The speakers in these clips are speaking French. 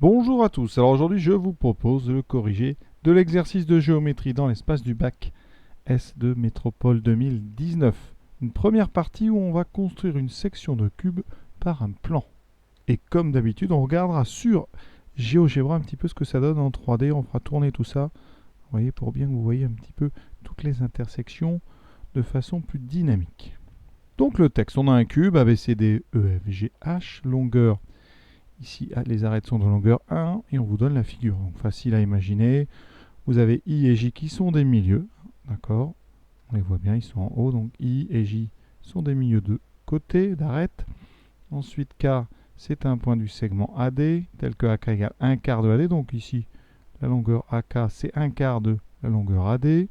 Bonjour à tous, alors aujourd'hui je vous propose de le corriger de l'exercice de géométrie dans l'espace du bac S de Métropole 2019. Une première partie où on va construire une section de cube par un plan. Et comme d'habitude, on regardera sur GeoGebra un petit peu ce que ça donne en 3D, on fera tourner tout ça, vous voyez, pour bien que vous voyez un petit peu toutes les intersections de façon plus dynamique. Donc le texte, on a un cube ABCD EFGH, longueur. Ici, les arêtes sont de longueur 1 et on vous donne la figure. Donc facile à imaginer. Vous avez I et J qui sont des milieux. D'accord? On les voit bien, ils sont en haut. Donc I et J sont des milieux de côté, d'arête. Ensuite, K, c'est un point du segment AD, tel que AK égale 1 quart de AD. Donc ici, la longueur AK, c'est 1 quart de la longueur AD.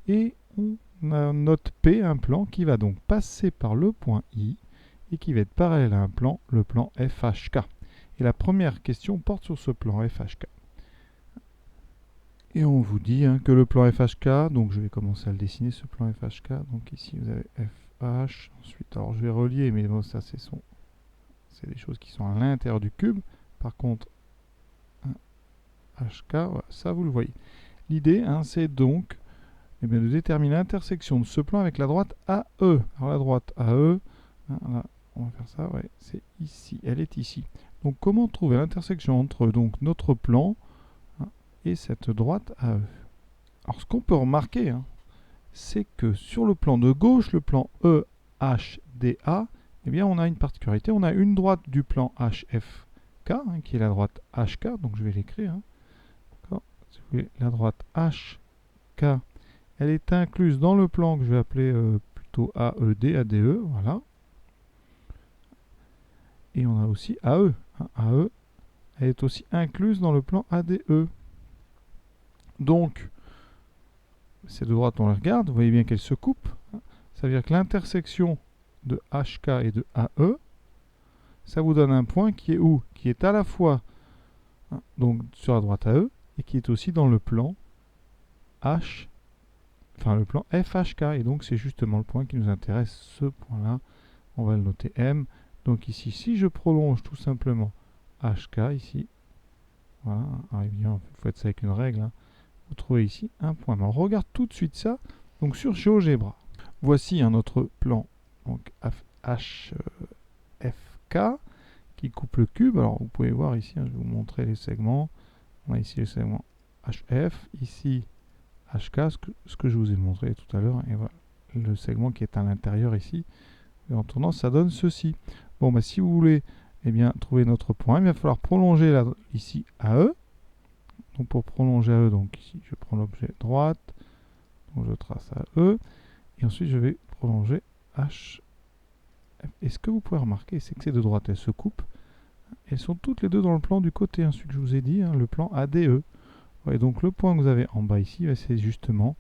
Et on a notre P, un plan qui va donc passer par le point I et qui va être parallèle à un plan, le plan FHK. Et la première question porte sur ce plan FHK. Et on vous dit que le plan FHK, donc je vais commencer à le dessiner ce plan FHK. Donc ici vous avez FH, ensuite, alors je vais relier, mais bon, ça c'est des choses qui sont à l'intérieur du cube. Par contre, HK, voilà, ça vous le voyez. L'idée, c'est donc de déterminer l'intersection de ce plan avec la droite AE. Alors la droite AE, là, on va faire ça, ouais, c'est ici, elle est ici. Donc comment trouver l'intersection entre donc, notre plan et cette droite AE? Alors ce qu'on peut remarquer, c'est que sur le plan de gauche, le plan EHDA, eh bien on a une particularité, on a une droite du plan HFK, qui est la droite HK, donc je vais l'écrire. Si vous voulez, la droite HK, elle est incluse dans le plan que je vais appeler plutôt AED, ADE, voilà. Et on a aussi AE. AE, elle est aussi incluse dans le plan ADE. Donc, ces deux droites, on les regarde, vous voyez bien qu'elles se coupent. Ça veut dire que l'intersection de HK et de AE, ça vous donne un point qui est où? Qui est à la fois donc sur la droite AE et qui est aussi dans le plan le plan FHK. Et donc, c'est justement le point qui nous intéresse, ce point-là. On va le noter M. Donc ici, si je prolonge tout simplement HK ici, voilà, alors évidemment, il faut être ça avec une règle, vous trouvez ici un point. Mais on regarde tout de suite ça, donc sur GeoGebra. Voici un autre plan, donc HFK, qui coupe le cube. Alors vous pouvez voir ici, je vais vous montrer les segments. On a ici le segment HF, ici HK, ce que je vous ai montré tout à l'heure, et voilà, le segment qui est à l'intérieur ici. Et en tournant, ça donne ceci. Bon, si vous voulez trouver notre point, il va falloir prolonger ici AE. Donc pour prolonger AE, donc ici je prends l'objet droite, donc je trace AE, et ensuite je vais prolonger H. Et ce que vous pouvez remarquer, c'est que ces deux droites, elles se coupent. Elles sont toutes les deux dans le plan du côté, celui que je vous ai dit, le plan ADE. Et donc le point que vous avez en bas ici, c'est justement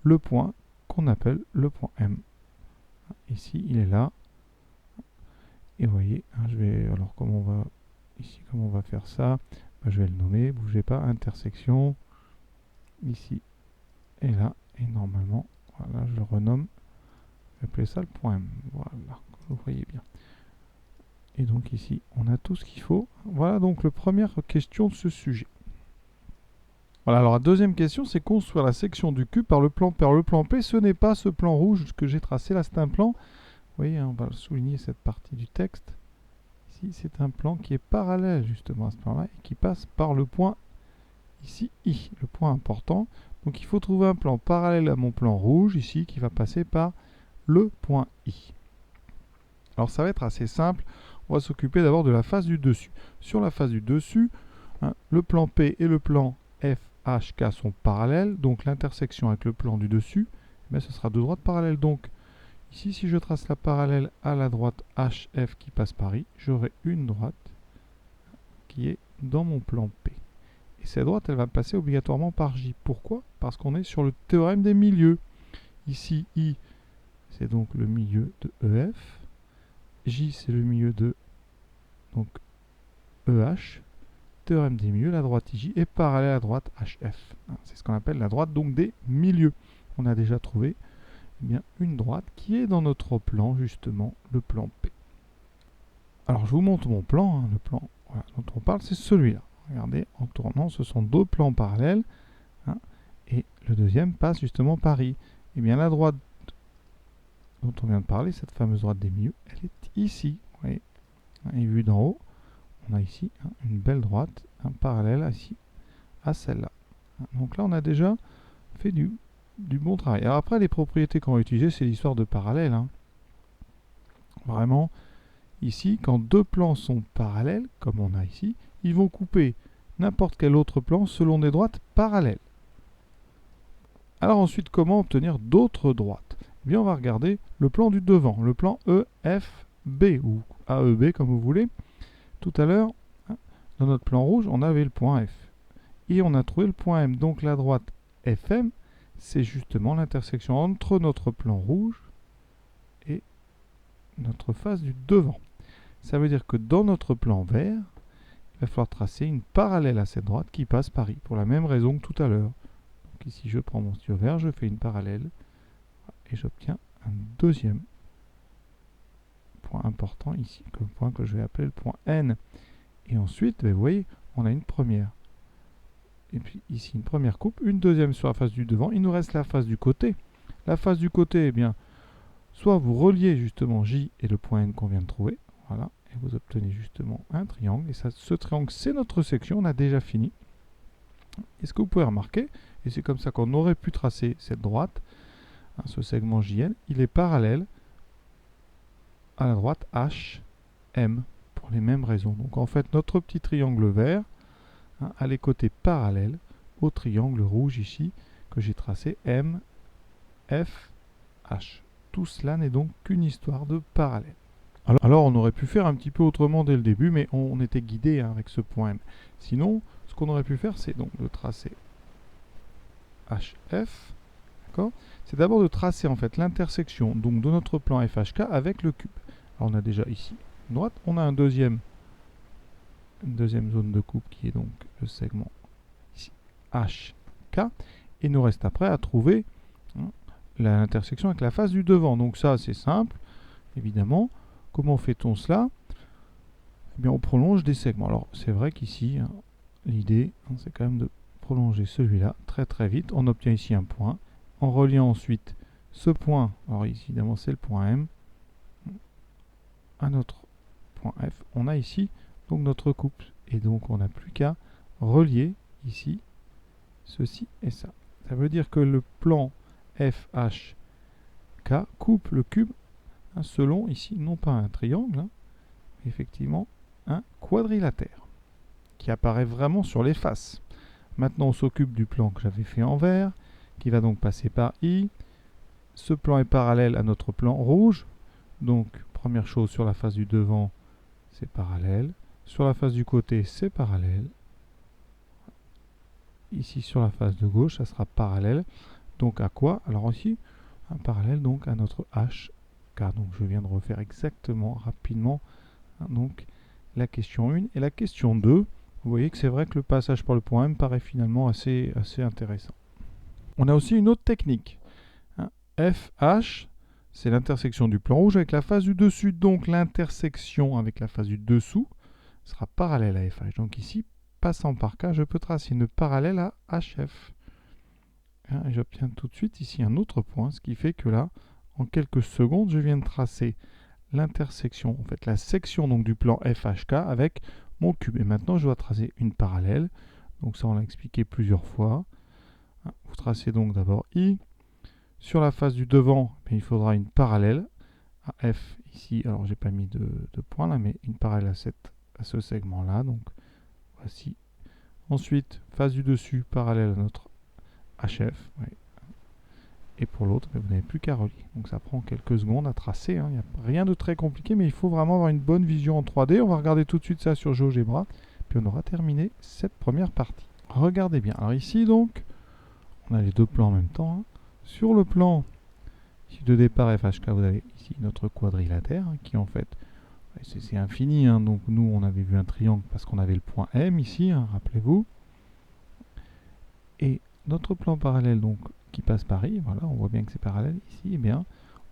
le point qu'on appelle le point M. Ici, il est là. Et vous voyez, alors comment on va faire ça? Je vais le nommer, bougez pas, intersection, ici et là, et normalement, voilà, je le renomme, je vais appeler ça le point M, voilà, vous voyez bien. Et donc ici, on a tout ce qu'il faut. Voilà donc la première question de ce sujet. Voilà, alors la deuxième question, c'est construire la section du cube par le plan P. Ce n'est pas ce plan rouge que j'ai tracé, là c'est un plan, vous voyez, on va souligner cette partie du texte. Ici, c'est un plan qui est parallèle justement à ce plan-là et qui passe par le point ici I, le point important. Donc il faut trouver un plan parallèle à mon plan rouge ici qui va passer par le point I. Alors ça va être assez simple. On va s'occuper d'abord de la face du dessus. Sur la face du dessus, le plan P et le plan FHK sont parallèles. Donc l'intersection avec le plan du dessus, ce sera deux droites parallèles. Donc ici, si je trace la parallèle à la droite HF qui passe par I, j'aurai une droite qui est dans mon plan P. Et cette droite, elle va passer obligatoirement par J. Pourquoi? Parce qu'on est sur le théorème des milieux. Ici, I, c'est donc le milieu de EF. J, c'est le milieu de donc, EH. Théorème des milieux, la droite IJ est parallèle à la droite HF. C'est ce qu'on appelle la droite donc des milieux. On a déjà trouvé une droite qui est dans notre plan, justement, le plan P. Alors, je vous montre mon plan. Le plan dont on parle, c'est celui-là. Regardez, en tournant, ce sont deux plans parallèles. Hein, et le deuxième passe justement par I. Et bien la droite dont on vient de parler, cette fameuse droite des milieux, elle est ici. Vous voyez, et vue d'en haut, on a ici une belle droite, un parallèle ici à celle-là. Donc là, on a déjà fait du bon travail. Alors après, les propriétés qu'on va utiliser, c'est l'histoire de parallèle. Hein. Vraiment, ici, quand deux plans sont parallèles, comme on a ici, ils vont couper n'importe quel autre plan selon des droites parallèles. Alors ensuite, comment obtenir d'autres droites? Eh bien, on va regarder le plan du devant, le plan EFB, ou AEB comme vous voulez. Tout à l'heure, dans notre plan rouge, on avait le point F. Et on a trouvé le point M. Donc la droite FM, c'est justement l'intersection entre notre plan rouge et notre face du devant. Ça veut dire que dans notre plan vert, il va falloir tracer une parallèle à cette droite qui passe par I, pour la même raison que tout à l'heure. Donc ici, je prends mon stylo vert, je fais une parallèle, et j'obtiens un deuxième point important ici, le point que je vais appeler le point N. Et ensuite, vous voyez, on a une première. Et puis ici, une première coupe, une deuxième sur la face du devant. Il nous reste la face du côté. La face du côté, eh bien, soit vous reliez justement J et le point N qu'on vient de trouver. Voilà. Et vous obtenez justement un triangle. Et ça, ce triangle, c'est notre section. On a déjà fini. Et ce que vous pouvez remarquer, et c'est comme ça qu'on aurait pu tracer cette droite, hein, ce segment JN, il est parallèle à la droite HM pour les mêmes raisons. Donc en fait, notre petit triangle vert a les côtés parallèles au triangle rouge ici que j'ai tracé M, F, H. Tout cela n'est donc qu'une histoire de parallèle. Alors on aurait pu faire un petit peu autrement dès le début, mais on était guidé avec ce point M. Sinon, ce qu'on aurait pu faire, c'est donc de tracer HF. C'est d'abord de tracer en fait l'intersection donc de notre plan FHK avec le cube. Alors on a déjà ici une droite, on a une deuxième zone de coupe qui est donc le segment ici, HK, et il nous reste après à trouver l'intersection avec la face du devant. Donc ça c'est simple, évidemment. Comment fait-on cela? Eh bien on prolonge des segments. Alors c'est vrai qu'ici, l'idée c'est quand même de prolonger celui-là très très vite. On obtient ici un point. En reliant ensuite ce point, alors ici évidemment c'est le point M, à notre point F, on a ici donc notre coupe. Et donc on n'a plus qu'à relier ici ceci et ça. Ça veut dire que le plan FHK coupe le cube selon ici non pas un triangle, mais effectivement un quadrilatère qui apparaît vraiment sur les faces. Maintenant on s'occupe du plan que j'avais fait en vert, qui va donc passer par I. Ce plan est parallèle à notre plan rouge. Donc, première chose, sur la face du devant, c'est parallèle. Sur la face du côté, c'est parallèle. Ici, sur la face de gauche, ça sera parallèle. Donc, à quoi? Alors ici, un parallèle donc à notre HK. Donc, je viens de refaire exactement, rapidement, donc la question 1 et la question 2. Vous voyez que c'est vrai que le passage par le point M paraît finalement assez intéressant. On a aussi une autre technique. FH, c'est l'intersection du plan rouge avec la face du dessus. Donc l'intersection avec la face du dessous sera parallèle à FH. Donc ici, passant par K, je peux tracer une parallèle à HF. Et j'obtiens tout de suite ici un autre point, ce qui fait que là, en quelques secondes, je viens de tracer l'intersection, en fait la section donc, du plan FHK avec mon cube. Et maintenant, je dois tracer une parallèle. Donc ça, on l'a expliqué plusieurs fois. Vous tracez donc d'abord I. Sur la face du devant, il faudra une parallèle à F ici. Alors, j'ai pas mis de point là, mais une parallèle à ce segment-là. Donc, voici. Ensuite, face du dessus, parallèle à notre HF. Ouais. Et pour l'autre, vous n'avez plus qu'à relier. Donc, ça prend quelques secondes à tracer. Il n'y a rien de très compliqué, mais il faut vraiment avoir une bonne vision en 3D. On va regarder tout de suite ça sur GeoGebra. Puis, on aura terminé cette première partie. Regardez bien. Alors ici, donc, on a les deux plans en même temps. Sur le plan de départ FHK, vous avez ici notre quadrilatère qui en fait, c'est infini. Donc nous, on avait vu un triangle parce qu'on avait le point M ici, rappelez-vous. Et notre plan parallèle donc qui passe par I, voilà, on voit bien que c'est parallèle ici, et bien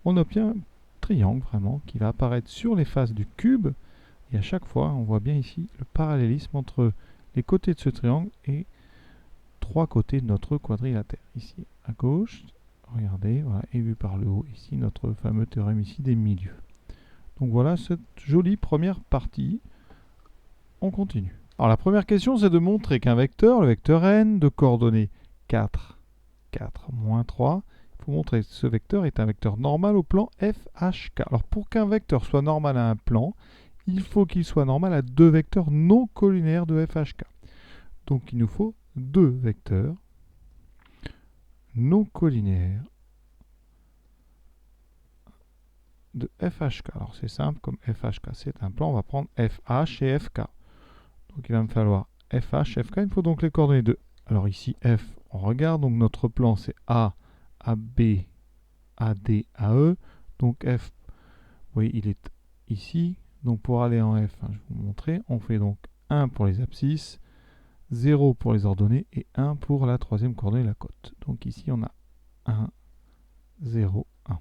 on obtient un triangle vraiment qui va apparaître sur les faces du cube. Et à chaque fois, on voit bien ici le parallélisme entre les côtés de ce triangle et 3 côtés de notre quadrilatère. Ici à gauche, regardez, voilà, et vu par le haut, ici notre fameux théorème ici des milieux. Donc voilà cette jolie première partie. On continue. Alors la première question, c'est de montrer qu'un vecteur, le vecteur n, de coordonnées 4, 4, moins 3, il faut montrer que ce vecteur est un vecteur normal au plan FHK. Alors pour qu'un vecteur soit normal à un plan, il faut qu'il soit normal à deux vecteurs non collinaires de FHK. Donc il nous faut deux vecteurs non collinaires de FHK. Alors c'est simple, comme FHK c'est un plan, on va prendre FH et FK. Donc il va me falloir FH, FK, il me faut donc les coordonnées de... Alors ici F, on regarde, donc notre plan c'est A, AB, AD, AE. Donc F, vous voyez, il est ici. Donc pour aller en F, je vais vous montrer, on fait donc 1 pour les abscisses, 0 pour les ordonnées et 1 pour la troisième coordonnée, la cote. Donc ici on a 1, 0, 1.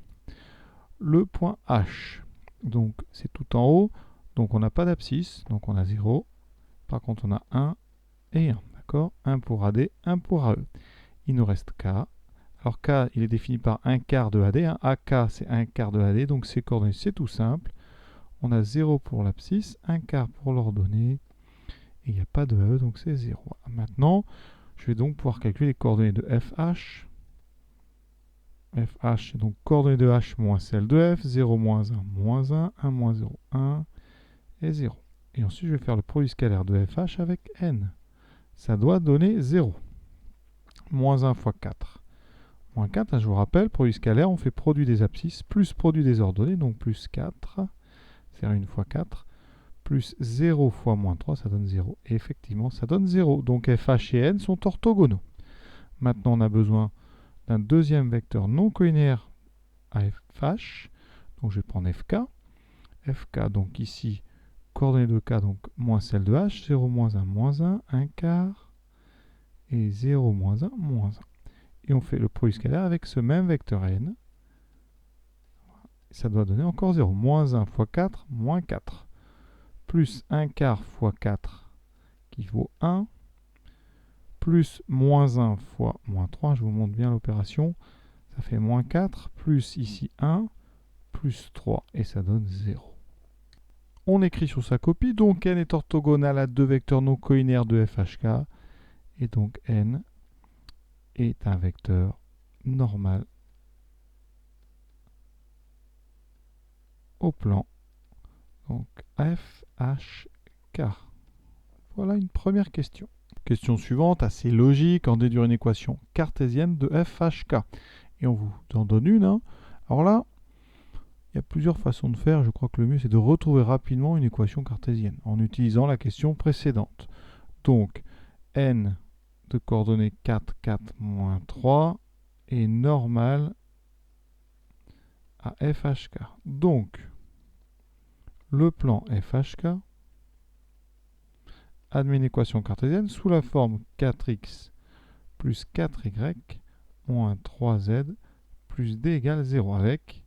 Le point H, donc c'est tout en haut, donc on n'a pas d'abscisse, donc on a 0. Par contre on a 1 et 1, d'accord? 1 pour AD, 1 pour AE. Il nous reste K. Alors K, il est défini par 1 quart de AD. Hein. AK, c'est 1 quart de AD. Donc ces coordonnées, c'est tout simple. On a 0 pour l'abscisse, 1 quart pour l'ordonnée. Et il n'y a pas de AE, donc c'est 0. Maintenant, je vais donc pouvoir calculer les coordonnées de FH. FH, c'est donc coordonnées de H moins celle de F. 0, moins 1, moins 1. 1, moins 0, 1. Et 0. Et ensuite, je vais faire le produit scalaire de FH avec N. Ça doit donner 0. Moins 1 fois 4. Moins 4, je vous rappelle, produit scalaire, on fait produit des abscisses plus produit des ordonnées, donc plus 4, c'est 1 fois 4, plus 0 fois moins 3, ça donne 0. Et effectivement, ça donne 0. Donc FH et N sont orthogonaux. Maintenant, on a besoin d'un deuxième vecteur non collinaire à FH. Donc je vais prendre FK. FK, donc ici, coordonnées de K, donc moins celle de H, 0, moins 1, 1 quart, et 0, moins 1, moins 1. Et on fait le produit scalaire avec ce même vecteur n. Ça doit donner encore 0. Moins 1 fois 4, moins 4. Plus 1 quart fois 4, qui vaut 1. Plus moins 1 fois moins 3, je vous montre bien l'opération. Ça fait moins 4, plus ici 1, plus 3, et ça donne 0. On écrit sur sa copie, donc n est orthogonal à deux vecteurs non collinaires de FHK, et donc n est un vecteur normal au plan donc FHK. Voilà une première question. Question suivante, assez logique, en déduire une équation cartésienne de FHK. Et on vous en donne une. Hein. Alors là, il y a plusieurs façons de faire. Je crois que le mieux, c'est de retrouver rapidement une équation cartésienne en utilisant la question précédente. Donc, n de coordonnées 4, 4, moins 3 est normal à FHK. Donc, le plan FHK admet une équation cartésienne sous la forme 4x plus 4y moins 3z plus d égale 0 avec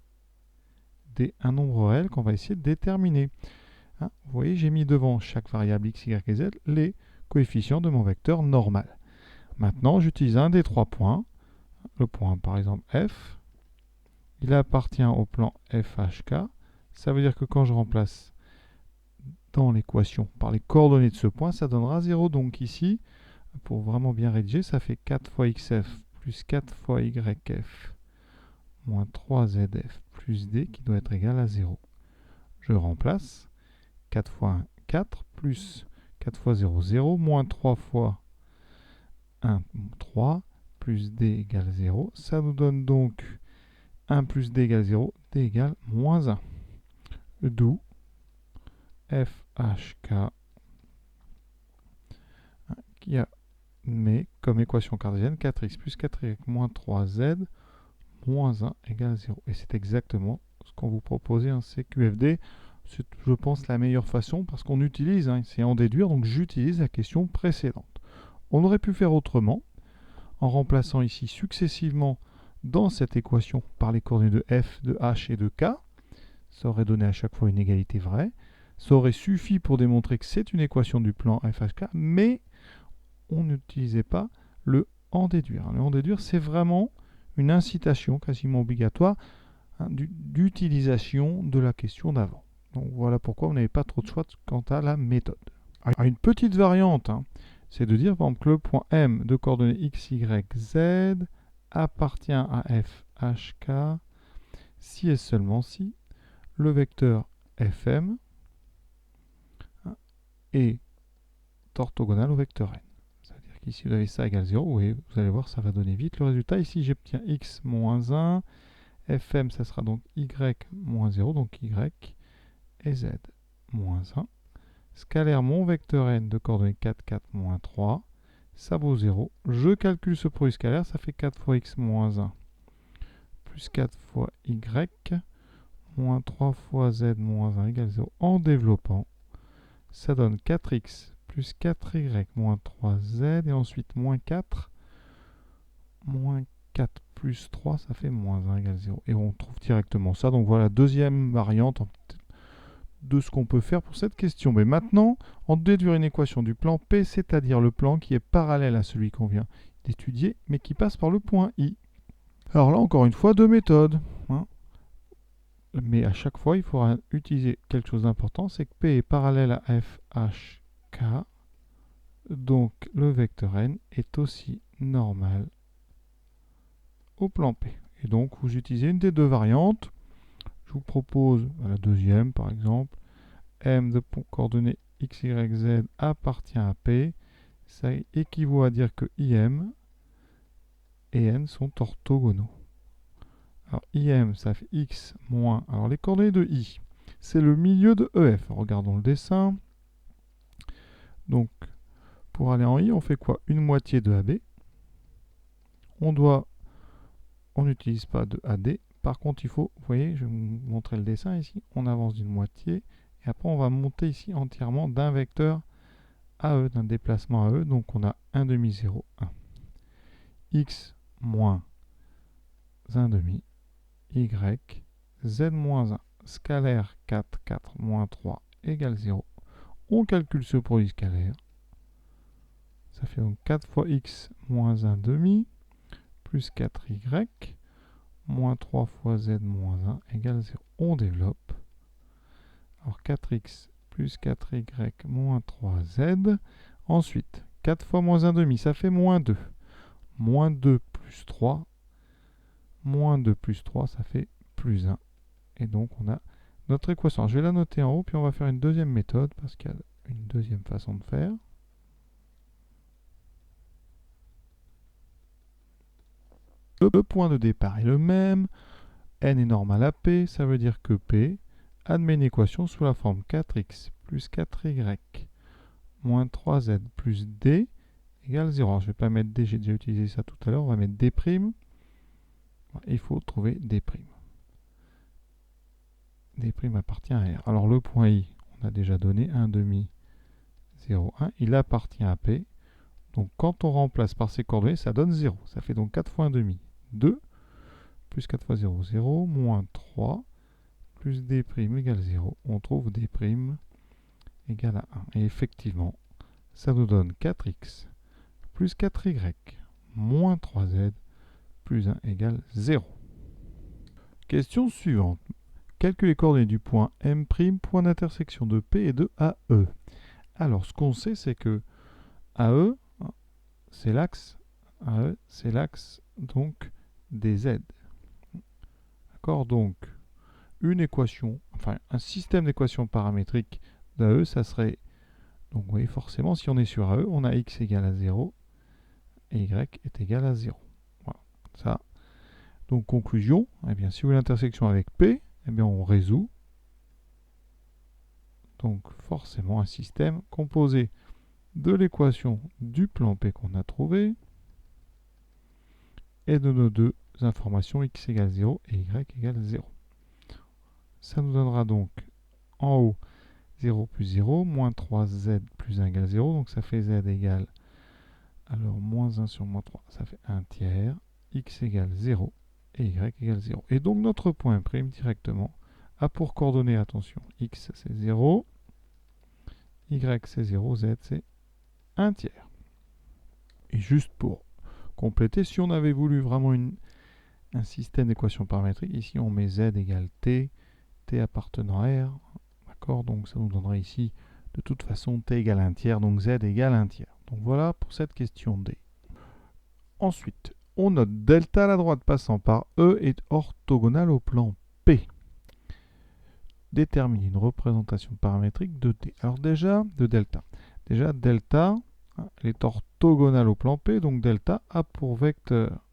un nombre réel qu'on va essayer de déterminer. Hein, vous voyez, j'ai mis devant chaque variable x, y et z les coefficients de mon vecteur normal. Maintenant, j'utilise un des trois points. Le point, par exemple, f. Il appartient au plan FHK. Ça veut dire que quand je remplace dans l'équation par les coordonnées de ce point, ça donnera 0. Donc ici, pour vraiment bien rédiger, ça fait 4 fois xf plus 4 fois yf moins 3zf plus d qui doit être égal à 0. Je remplace 4 fois 1, 4, plus 4 fois 0, 0, moins 3 fois 1, 3, plus d égale 0. Ça nous donne donc 1 plus d égale 0, d égale moins 1. D'où FHK qui a mais comme équation cartésienne 4x plus 4y moins 3z moins 1 égale 0. Et c'est exactement ce qu'on vous proposait en CQFD. C'est, je pense, la meilleure façon parce qu'on utilise, c'est en déduire, donc j'utilise la question précédente. On aurait pu faire autrement en remplaçant ici successivement dans cette équation par les coordonnées de f, de h et de k. Ça aurait donné à chaque fois une égalité vraie. Ça aurait suffi pour démontrer que c'est une équation du plan FHK, mais on n'utilisait pas le en déduire. Le en déduire, c'est vraiment une incitation quasiment obligatoire d'utilisation de la question d'avant. Donc voilà pourquoi on n'avait pas trop de choix quant à la méthode. Une petite variante, c'est de dire par exemple que le point M de coordonnées x, y, z appartient à f, h, k, si et seulement si le vecteur fm est orthogonal au vecteur n. C'est-à-dire qu'ici vous avez ça égale 0, et vous allez voir ça va donner vite le résultat. Ici j'obtiens x moins 1, fm ça sera donc y moins 0, donc y, et z moins 1. Scalaire mon vecteur n de coordonnées 4, 4, moins 3, ça vaut 0. Je calcule ce produit scalaire, ça fait 4 fois x moins 1, plus 4 fois y, moins 3 fois z moins 1 égale 0. En développant, ça donne 4x plus 4y moins 3z, et ensuite moins 4 plus 3, ça fait moins 1 égale 0. Et on trouve directement ça. Donc voilà, deuxième variante de ce qu'on peut faire pour cette question. Mais maintenant, on déduire une équation du plan P, c'est-à-dire le plan qui est parallèle à celui qu'on vient d'étudier, mais qui passe par le point I. Alors là, encore une fois, deux méthodes. Mais à chaque fois, il faudra utiliser quelque chose d'important, c'est que P est parallèle à F, H, K. Donc le vecteur n est aussi normal au plan P. Et donc vous utilisez une des deux variantes. Je vous propose la deuxième par exemple. M de coordonnées x, y, z appartient à P. Ça équivaut à dire que IM et N sont orthogonaux. Alors IM ça fait x moins... Alors les coordonnées de I, c'est le milieu de EF. Regardons le dessin. Donc pour aller en I, on fait quoi? Une moitié de AB. On n'utilise pas de AD. Par contre, il faut, vous voyez, je vais vous montrer le dessin ici. On avance d'une moitié. Et après, on va monter ici entièrement d'un vecteur AE, d'un déplacement AE. Donc, on a 1 demi 0, 1. X moins 1 demi. Y, Z moins 1. Scalaire 4, 4 moins 3 égale 0. On calcule ce produit scalaire. Ça fait donc 4 fois X moins 1 demi. Plus 4y, moins 3 fois z moins 1 égale 0. On développe. Alors 4x plus 4y moins 3z. Ensuite, 4 fois moins 1 demi, ça fait moins 2. Moins 2 plus 3. Moins 2 plus 3, ça fait plus 1. Et donc on a notre équation. Alors, je vais la noter en haut, puis on va faire une deuxième méthode, parce qu'il y a une deuxième façon de faire. Le point de départ est le même, n est normal à P, ça veut dire que P admet une équation sous la forme 4x plus 4y moins 3z plus d égale 0. Alors je ne vais pas mettre d, j'ai déjà utilisé ça tout à l'heure, on va mettre d'. Il faut trouver d'. D' appartient à R. Alors le point I, on a déjà donné 1 demi 0, 1, il appartient à P. Donc quand on remplace par ces coordonnées, ça donne 0. Ça fait donc 4 fois 1 demi, 2, plus 4 fois 0, 0, moins 3, plus d' égale 0. On trouve d' égale à 1. Et effectivement, ça nous donne 4x plus 4y moins 3z plus 1 égale 0. Question suivante. Calcule les coordonnées du point M', point d'intersection de P et de AE. Alors, ce qu'on sait, c'est que AE, c'est l'axe, donc des Z. D'accord? Donc, une équation, enfin un système d'équations paramétriques d'AE, ça serait, donc vous voyez forcément, si on est sur AE, on a x égale à 0 et y est égal à 0. Voilà, ça. Donc conclusion, eh bien, si vous voulez l'intersection avec P, eh bien, on résout. Donc forcément un système composé de l'équation du plan P qu'on a trouvé et de nos deux informations x égale 0 et y égale 0. Ça nous donnera donc en haut 0 plus 0, moins 3z plus 1 égale 0, donc ça fait z égale, alors moins 1 sur moins 3, ça fait 1 tiers, x égale 0 et y égale 0. Et donc notre point prime directement a pour coordonnées, attention, x c'est 0, y c'est 0, z c'est 1 tiers. Et juste pour compléter, si on avait voulu vraiment un système d'équations paramétriques, ici on met z égale t, t appartenant à R, d'accord? Donc ça nous donnerait ici de toute façon t égale 1 tiers, donc z égale 1 tiers. Donc voilà pour cette question D. Ensuite, on note delta à la droite passant par E est orthogonal au plan P. Déterminer une représentation paramétrique de t. Alors déjà, de delta. Déjà, delta, elle est orthogonale au plan P, donc delta a pour vecteur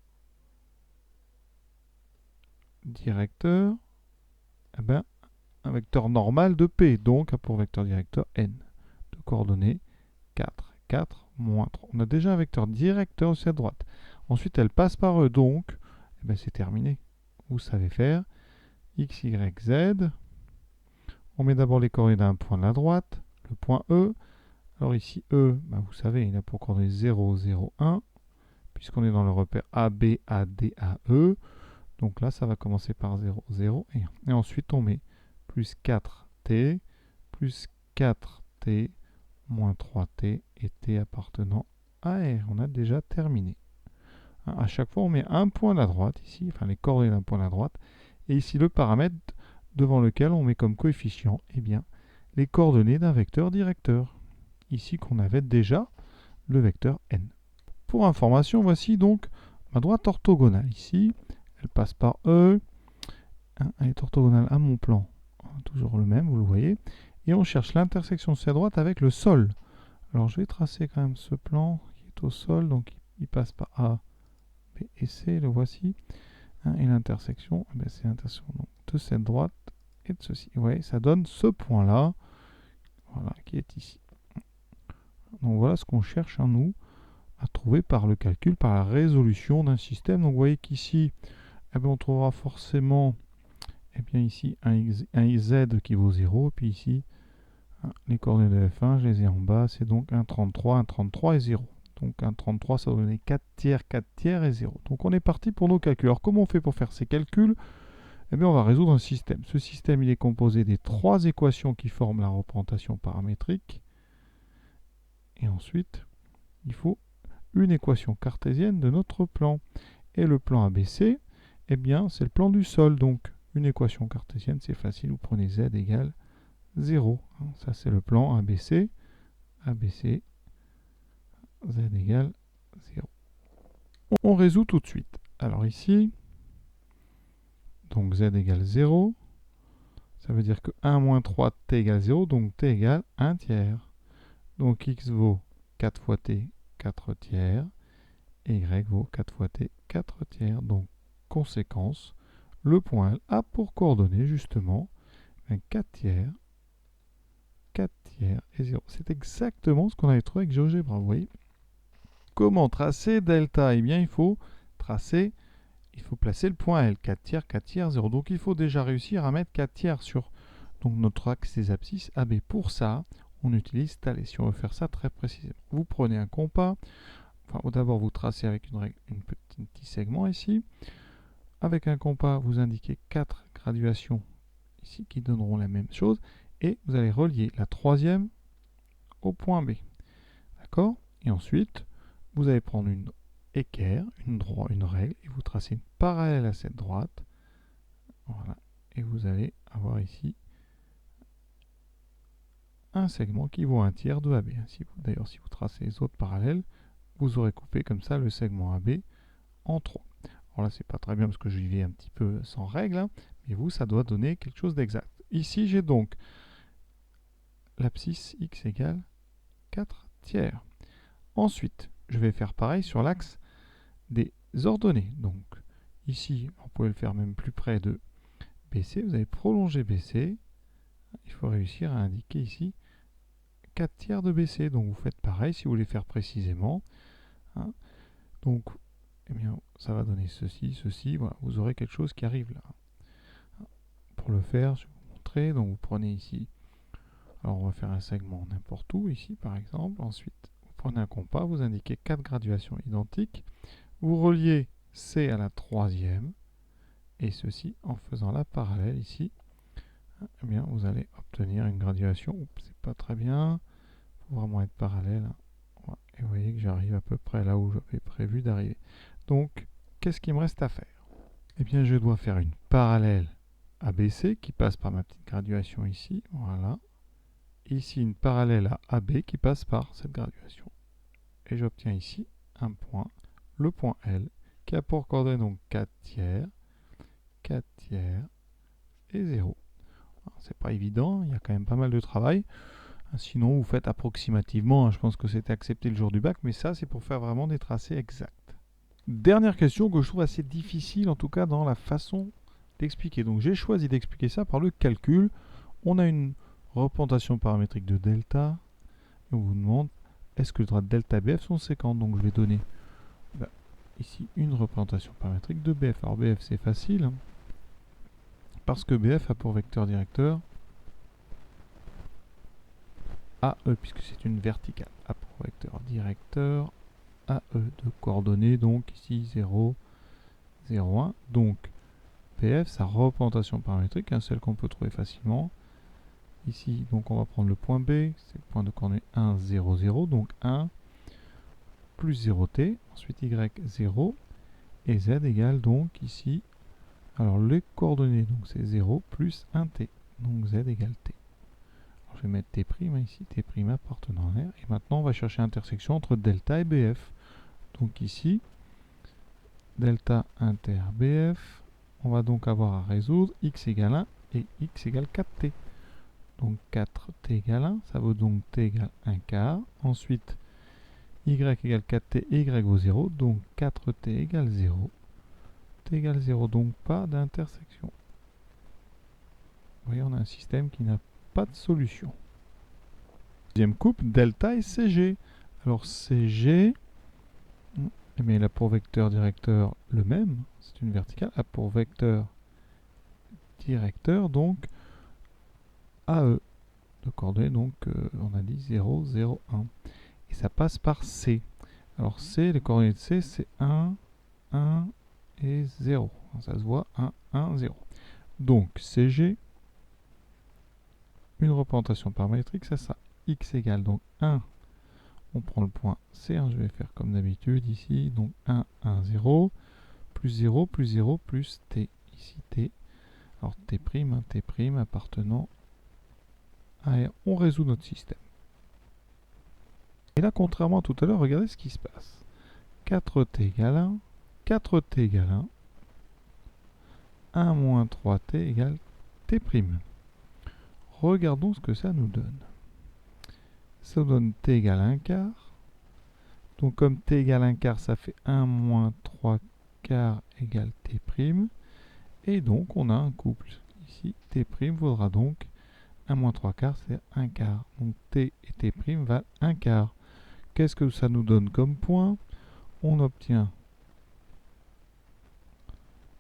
directeur, eh ben, un vecteur normal de P, donc a pour vecteur directeur n, de coordonnées 4, 4, moins 3. On a déjà un vecteur directeur aussi à droite. Ensuite, elle passe par E, donc eh ben, c'est terminé. Vous savez faire x, y, z. On met d'abord les coordonnées d'un point de la droite, le point E. Alors ici, E, ben, vous savez, il a pour coordonnées 0, 0, 1, puisqu'on est dans le repère AB, AD, AE. Donc là, ça va commencer par 0, 0 et 1. Et ensuite, on met plus 4t, plus 4t, moins 3t et t appartenant à R. On a déjà terminé. À chaque fois, on met un point à la droite, ici, enfin les coordonnées d'un point à la droite, et ici le paramètre devant lequel on met comme coefficient, eh bien, les coordonnées d'un vecteur directeur. Ici qu'on avait déjà le vecteur n. Pour information, voici donc ma droite orthogonale. Ici, elle passe par E, elle est orthogonale à mon plan, toujours le même, vous le voyez, et on cherche l'intersection de cette droite avec le sol. Alors je vais tracer quand même ce plan qui est au sol, donc il passe par A, B et C, le voici, et l'intersection, c'est l'intersection de cette droite et de ceci. Vous voyez, ça donne ce point-là, voilà, qui est ici. Donc voilà ce qu'on cherche, nous, à trouver par le calcul, par la résolution d'un système. Donc vous voyez qu'ici, on trouvera forcément ici un z qui vaut 0, et puis ici, les coordonnées de f1, je les ai en bas, c'est donc 1,33 et 0. Donc 1,33, ça va donner 4 tiers et 0. Donc on est parti pour nos calculs. Alors comment on fait pour faire ces calculs? On va résoudre un système. Ce système, il est composé des 3 équations qui forment la représentation paramétrique. Et ensuite, il faut une équation cartésienne de notre plan. Et le plan ABC, c'est le plan du sol. Donc, une équation cartésienne, c'est facile. Vous prenez z égale 0. Ça, c'est le plan ABC. ABC, z égale 0. On résout tout de suite. Alors ici, donc z égale 0. Ça veut dire que 1 moins 3, t égale 0. Donc t égale 1 tiers. Donc x vaut 4 fois t, 4 tiers. Et y vaut 4 fois t, 4 tiers. Donc, conséquence, le point L a pour coordonnées justement 4 tiers et 0. C'est exactement ce qu'on avait trouvé avec GeoGebra. Vous voyez. Comment tracer delta? Il faut placer le point L, 4 tiers, 0. Donc il faut déjà réussir à mettre 4 tiers sur notre axe des abscisses AB. Pour ça, on utilise Thalès. Si on veut faire ça très précisément, vous prenez un compas. D'abord, vous tracez avec un petit segment ici. Avec un compas, vous indiquez 4 graduations ici qui donneront la même chose. Et vous allez relier la troisième au point B. D'accord? Et ensuite, vous allez prendre une équerre, une règle, et vous tracez une parallèle à cette droite. Voilà. Et vous allez avoir ici un segment qui vaut 1 tiers de AB. D'ailleurs, si vous tracez les autres parallèles, vous aurez coupé comme ça le segment AB en 3. Alors là, c'est pas très bien parce que je vais un petit peu sans règle, mais vous, ça doit donner quelque chose d'exact. Ici, j'ai donc l'abscisse x égale 4 tiers. Ensuite, je vais faire pareil sur l'axe des ordonnées. Donc, ici, on peut le faire même plus près de BC. Vous allez prolonger BC. Il faut réussir à indiquer ici 4 tiers de BC. Donc, vous faites pareil si vous voulez faire précisément. Donc, ça va donner ceci, ceci. Voilà, vous aurez quelque chose qui arrive là. Pour le faire, je vais vous montrer. Donc, vous prenez ici. Alors, on va faire un segment n'importe où, ici par exemple. Ensuite, vous prenez un compas, vous indiquez 4 graduations identiques. Vous reliez C à la troisième. Et ceci en faisant la parallèle ici. Vous allez obtenir une graduation. Oups, c'est pas très bien. Il faut vraiment être parallèle. Voilà. Et vous voyez que j'arrive à peu près là où j'avais prévu d'arriver. Donc, qu'est-ce qu'il me reste à faire? Eh bien, je dois faire une parallèle ABC qui passe par ma petite graduation ici. Voilà. Ici, une parallèle à AB qui passe par cette graduation. Et j'obtiens ici un point, le point L, qui a pour coordonnées donc 4 tiers et 0. C'est pas évident, il y a quand même pas mal de travail. Sinon, vous faites approximativement, je pense que c'était accepté le jour du bac, mais ça, c'est pour faire vraiment des tracés exacts. Dernière question que je trouve assez difficile, en tout cas dans la façon d'expliquer. Donc, j'ai choisi d'expliquer ça par le calcul. On a une représentation paramétrique de delta. Et on vous demande, est-ce que les droits de delta et BF sont séquents? Donc, je vais donner ici une représentation paramétrique de BF. Alors, BF, c'est facile, parce que BF a pour vecteur directeur AE, puisque c'est une verticale. A pour vecteur directeur AE de coordonnées, donc ici 0, 0, 1. Donc BF, sa représentation paramétrique, celle qu'on peut trouver facilement. Ici, donc on va prendre le point B, c'est le point de coordonnées 1, 0, 0, donc 1 plus 0t, ensuite y 0, et z égale donc ici, alors les coordonnées, donc c'est 0 plus 1t, donc z égale t. Je vais mettre T' ici, T' appartenant à R. Et maintenant, on va chercher l'intersection entre delta et BF. Donc ici, delta inter BF, on va donc avoir à résoudre x égale 1 et x égale 4t. Donc 4t égale 1, ça vaut donc t égale 1 quart. Ensuite, y égale 4t et y vaut 0, donc 4t égale 0. T égale 0, donc pas d'intersection. Vous voyez, on a un système qui n'a pas de solution. Deuxième couple, delta et CG. Alors CG, mais il a pour vecteur directeur le même, c'est une verticale, a pour vecteur directeur donc AE, de coordonnées donc on a dit 0, 0, 1. Et ça passe par C. Alors C, les coordonnées de C, c'est 1, 1 et 0. Ça se voit, 1, 1, 0. Donc CG, une représentation paramétrique, c'est ça. X égale donc 1. On prend le point C, je vais faire comme d'habitude ici, donc 1, 1, 0, plus 0, plus 0, plus t, ici t. Alors t', t' appartenant à R. On résout notre système. Et là, contrairement à tout à l'heure, regardez ce qui se passe. 4t égale 1, 4t égale 1, 1 moins 3t égale t'. Regardons ce que ça nous donne. Ça donne t égale 1 quart. Donc comme t égale 1 quart, ça fait 1 moins 3 quarts égale t'. Et donc on a un couple. Ici, t' vaudra donc 1 moins 3 quarts, c'est 1 quart. Donc t et t' valent 1 quart. Qu'est-ce que ça nous donne comme point? On obtient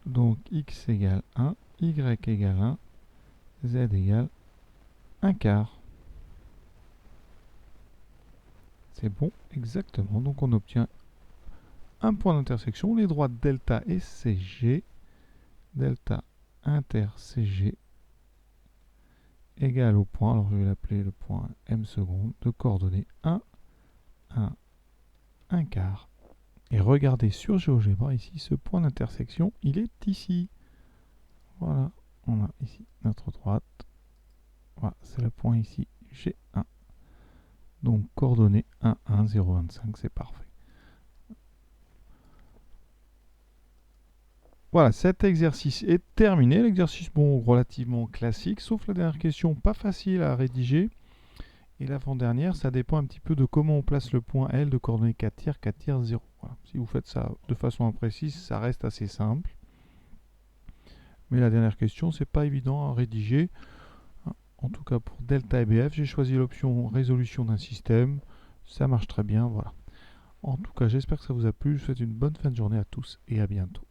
donc x égale 1, y égale 1, z égale 1 quart. C'est bon, exactement. Donc on obtient un point d'intersection, les droits delta et CG, delta inter CG égale au point, alors je vais l'appeler le point m seconde, de coordonnées 1, 1, 1 quart. Et regardez sur GeoGebra ici, ce point d'intersection, il est ici. Voilà, on a ici notre droite. Voilà, c'est le point ici, G1. Donc coordonnées 1, 1, 0, 25, c'est parfait. Voilà, cet exercice est terminé. L'exercice, bon, relativement classique, sauf la dernière question, pas facile à rédiger. Et l'avant-dernière, ça dépend un petit peu de comment on place le point L de coordonnées 4 tiers, 0. Voilà. Si vous faites ça de façon imprécise, ça reste assez simple. Mais la dernière question, c'est pas évident à rédiger. En tout cas, pour delta et BF, j'ai choisi l'option résolution d'un système. Ça marche très bien, voilà. En tout cas, j'espère que ça vous a plu. Je vous souhaite une bonne fin de journée à tous et à bientôt.